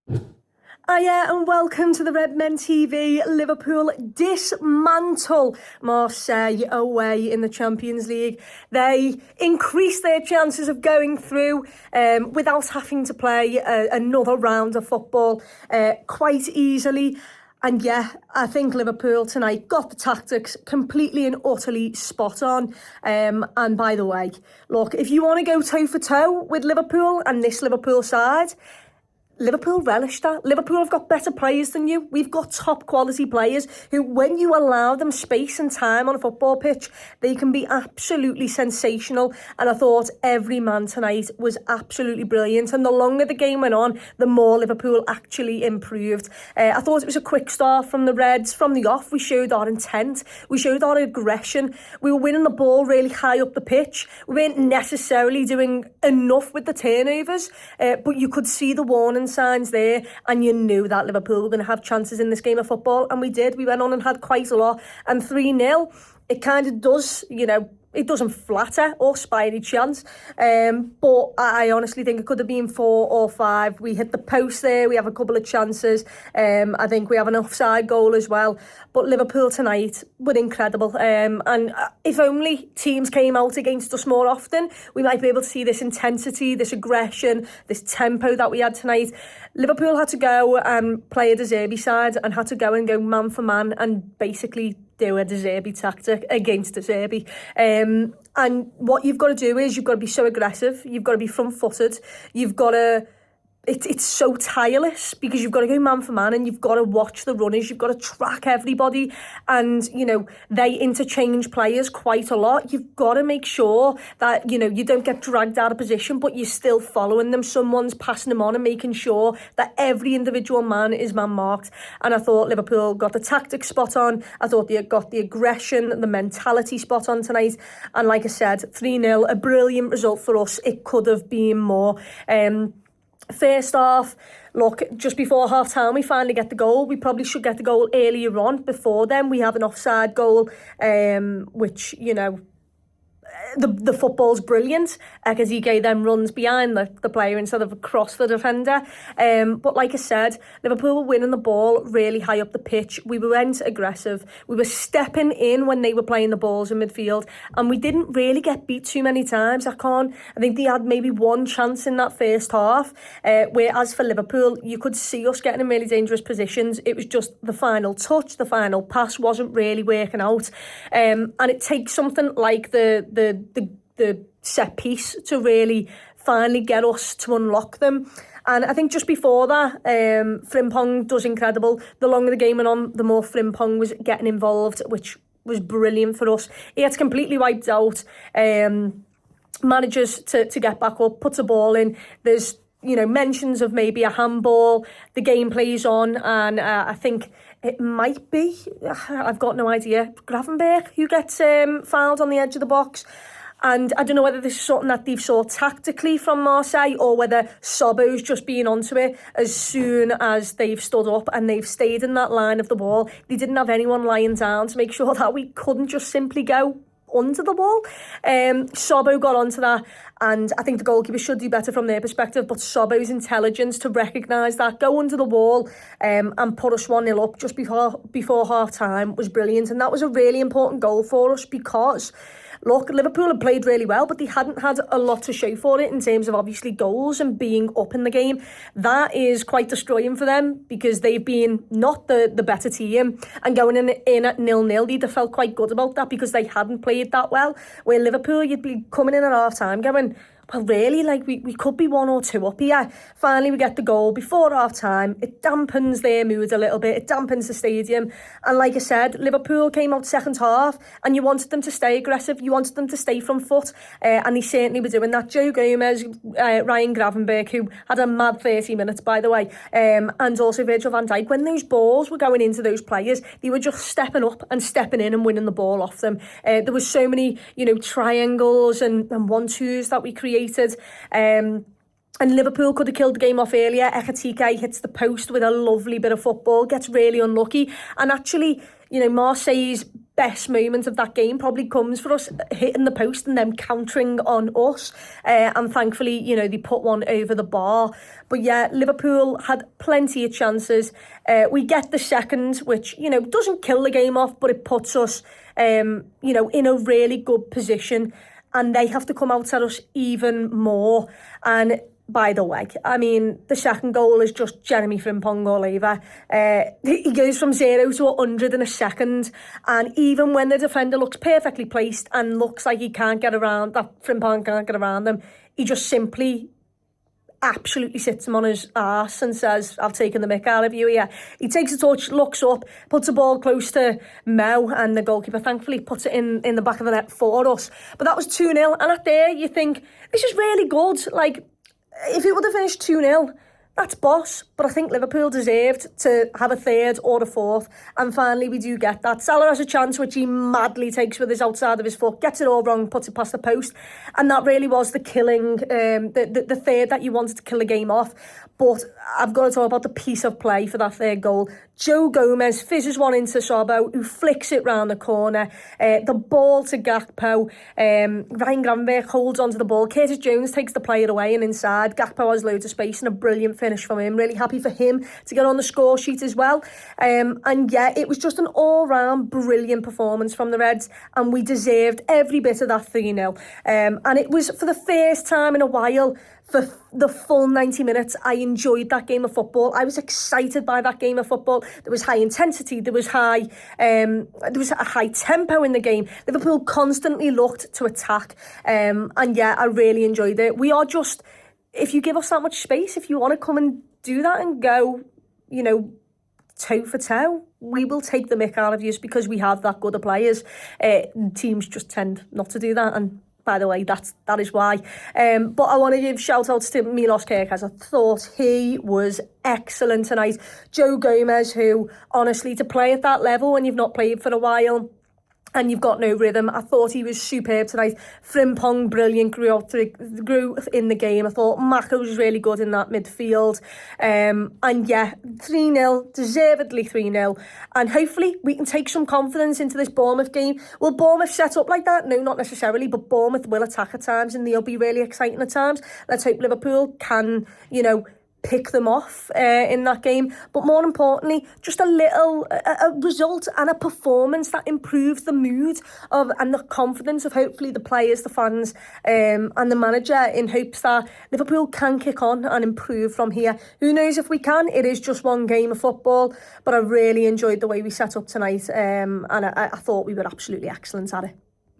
Hiya and welcome to the Red Men TV. Liverpool dismantle Marseille away in the Champions League. They increase their chances of going through without having to play another round of football quite easily. And yeah, I think Liverpool tonight got the tactics completely and utterly spot on. And by the way, look, if you want to go toe for toe with Liverpool and this Liverpool side, Liverpool relish that. Liverpool have got better players than you. We've got top quality players who, when you allow them space and time on a football pitch, they can be absolutely sensational. And I thought every man tonight was absolutely brilliant. And the longer the game went on, the more Liverpool actually improved. I thought it was a quick start from the Reds. From the off, we showed our intent. We showed our aggression. We were winning the ball really high up the pitch. We weren't necessarily doing enough with the turnovers, but you could see the warning signs there, and you knew that Liverpool were going to have chances in this game of football, and we did. We went on and had quite a lot, and 3-0, it kind of does, it doesn't flatter or spy any chance, but I honestly think it could have been 4 or 5. We hit the post there, we have a couple of chances, I think we have an offside goal as well, but Liverpool tonight were incredible, and if only teams came out against us more often, we might be able to see this intensity, this aggression, this tempo that we had tonight. Liverpool had to go and play a De Zerbi side and had to go man for man and basically do a De Zerbi tactic against De Zerbi. And what you've got to do is you've got to be so aggressive, you've got to be front-footed, you've got to... It's so tireless because you've got to go man for man and you've got to watch the runners, you've got to track everybody, and they interchange players quite a lot. You've got to make sure that you don't get dragged out of position, but you're still following them. Someone's passing them on and making sure that every individual man is man marked. And I thought Liverpool got the tactics spot on. I thought they got the aggression, the mentality spot on tonight. And like I said, 3-0, a brilliant result for us. It could have been more. First off, look, just before half-time, we finally get the goal. We probably should get the goal earlier on. Before then, we have an offside goal, which, the football's brilliant. Ekazike then runs behind the player instead of across the defender. But like I said, Liverpool were winning the ball really high up the pitch. We went aggressive. We were stepping in when they were playing the balls in midfield. And we didn't really get beat too many times. I think they had maybe one chance in that first half. Whereas for Liverpool, you could see us getting in really dangerous positions. It was just the final touch, the final pass wasn't really working out. And it takes something like the set piece to really finally get us to unlock them. And I think just before that, Frimpong does incredible. The longer the game went on, the more Frimpong was getting involved, which was brilliant for us. He gets completely wiped out, manages to get back up, puts a ball in. There's mentions of maybe a handball. The game plays on, and I think it might be, I've got no idea, Gravenberch who gets fouled on the edge of the box. And I don't know whether this is something that they've saw tactically from Marseille or whether Sobbo's just been onto it as soon as they've stood up and they've stayed in that line of the ball. They didn't have anyone lying down to make sure that we couldn't just simply go under the ball. Sobbo got onto that, and I think the goalkeeper should do better from their perspective, but Sobbo's intelligence to recognise that, go under the wall and put us 1-0 up just before half time was brilliant. And that was a really important goal for us because look, Liverpool had played really well, but they hadn't had a lot to show for it in terms of obviously goals and being up in the game. That is quite destroying for them because they've been not the better team, and going in at 0-0, they'd have felt quite good about that because they hadn't played that well. Where Liverpool, you'd be coming in at half time going, well, really, we could be 1 or 2 up here. Finally, we get the goal before half-time. It dampens their mood a little bit. It dampens the stadium. And like I said, Liverpool came out second half, and you wanted them to stay aggressive. You wanted them to stay front foot. And they certainly were doing that. Joe Gomez, Ryan Gravenberch, who had a mad 30 minutes, by the way, and also Virgil van Dijk. When those balls were going into those players, they were just stepping up and stepping in and winning the ball off them. There was so many, triangles and 1-2s that we created. And Liverpool could have killed the game off earlier. Ekatike hits the post with a lovely bit of football, gets really unlucky. And actually, Marseille's best moment of that game probably comes for us hitting the post and them countering on us. And thankfully, you know, they put one over the bar. But yeah, Liverpool had plenty of chances. We get the second, which, you know, doesn't kill the game off, but it puts us, you know, in a really good position. And they have to come out at us even more. And by the way, I mean, the second goal is just Jeremy Frimpong all over. He goes from 0 to 100 in a second. And even when the defender looks perfectly placed and looks like he can't get around, that Frimpong can't get around them, he just simply absolutely sits him on his arse and says, I've taken the mick out of you here. He takes a touch, looks up, puts the ball close to Mo, and the goalkeeper thankfully puts it in the back of the net for us. But that was 2-0, and at there you think, this is really good. Like, if it would have finished 2-0, that's boss. But I think Liverpool deserved to have a third or a fourth. And finally, we do get that. Salah has a chance, which he madly takes with his outside of his foot, gets it all wrong, puts it past the post. And that really was the killing, the third that you wanted to kill the game off. But I've got to talk about the piece of play for that third goal. Joe Gomez fizzes one into Sobbo, who flicks it round the corner. The ball to Gakpo. Ryan Gravenberch holds onto the ball. Curtis Jones takes the player away and inside. Gakpo has loads of space and a brilliant finish from him. Really happy for him to get on the score sheet as well. And yeah, it was just an all-round brilliant performance from the Reds, and we deserved every bit of that 3-0. And it was for the first time in a while, for the full 90 minutes, I enjoyed that game of football. I was excited by that game of football. There was high intensity. There was a high tempo in the game. Liverpool constantly looked to attack. And yeah, I really enjoyed it. We are just, if you give us that much space, if you want to come and do that and go, you know, toe for toe, we will take the mick out of you because we have that good of players. Teams just tend not to do that, and by the way, that is why. But I want to give shout-outs to Milos Kerkez. I thought he was excellent tonight. Joe Gomez, who, honestly, to play at that level when you've not played for a while and you've got no rhythm, I thought he was superb tonight. Frimpong, brilliant, grew in the game. I thought Mako was really good in that midfield. And yeah, 3-0, deservedly 3-0. And hopefully we can take some confidence into this Bournemouth game. Will Bournemouth set up like that? No, not necessarily, but Bournemouth will attack at times and they'll be really exciting at times. Let's hope Liverpool can, you know, pick them off in that game. But more importantly, just a result and a performance that improves the mood of and the confidence of hopefully the players, the fans, and the manager, in hopes that Liverpool can kick on and improve from here. Who knows if we can? It is just one game of football, but I really enjoyed the way we set up tonight, and I thought we were absolutely excellent at it.